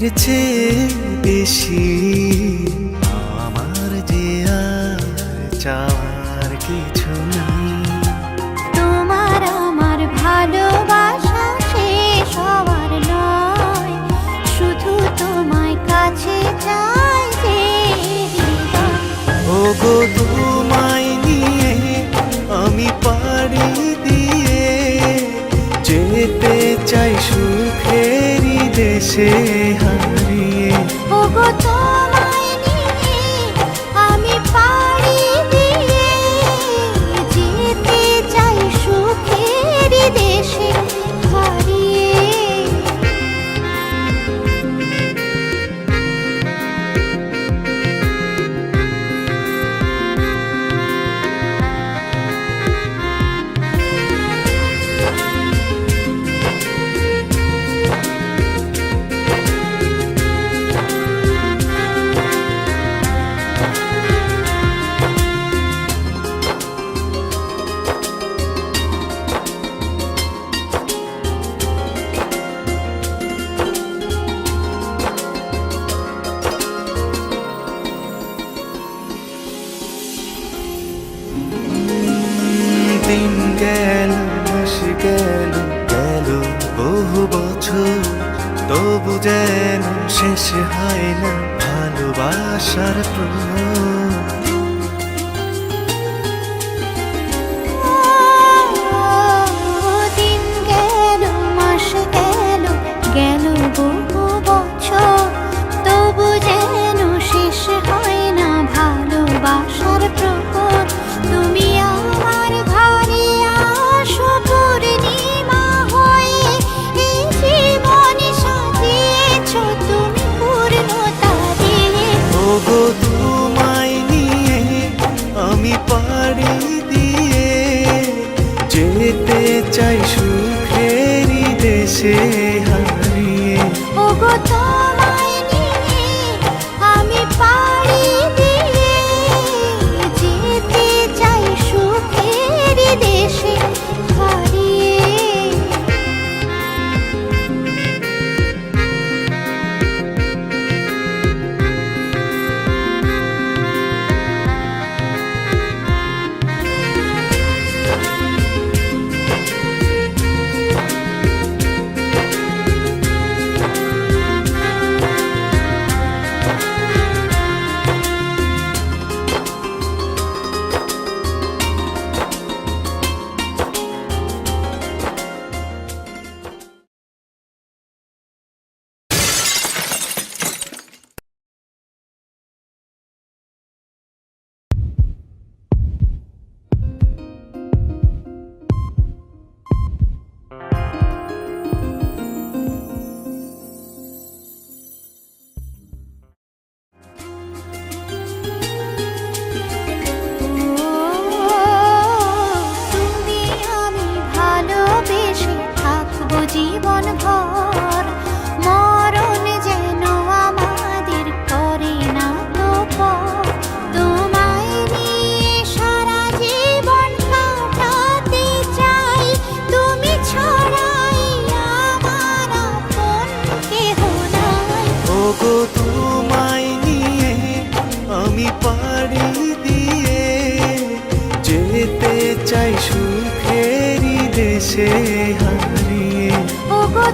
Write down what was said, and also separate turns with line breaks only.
এর চেয়ে বেশি আমার যে আর চাওয়ার কিছু নেই।
তোমার আমার ভালোবাসা শেষ হওয়ার নয়, শুধু তোমায় কাছে চাই যে হৃদয়।
ওগো তোমায় নিয়ে আমি পাড়ি দিয়ে যেতে চাই সুখেরই দেশে হারিয়ে।
ওগো তোমায় নিয়ে আমি পাড়ি দিয়ে যেতে চাই সুখের দেশে হারিয়ে।
দিন গেল মাস গেল গেল বহু বছর, তবু যেন শেষ হয় না ভালোবাসার প্রহর।
দিন গেল মাস গেল গেল বহু বছর, তবু যেন শেষ হয় না ভালোবাসার প্রহর। তুমি আমার ঘরে আসো পূর্ণিমা হয়ে, এই জীবন সাজিয়েছ তুমি পূর্ণতা দিয়ে।
ওগো তোমায় নিয়ে আমি পাড়ি দিয়ে যেতে চাই সুখেরই দেশে হারিয়ে।
ওগো তোমায় নিয়ে আমি পাড়ি দিয়ে যেতে চাই সুখের দেশে হারিয়ে। তুমি আমি ভালোবেসে থাকবো জীবন ভর, মরণ যেন আমাদের করে না তো পর। তোমায় নিয়ে সারা জীবন কাটাতে চাই, তুমি ছড়াই আমার আপন কেহ নাই।
ওগো তোমায় নিয়ে আমি পাড়ি দিয়ে যেতে চাই সুখেরই দেশে হারিয়ে।
ওগো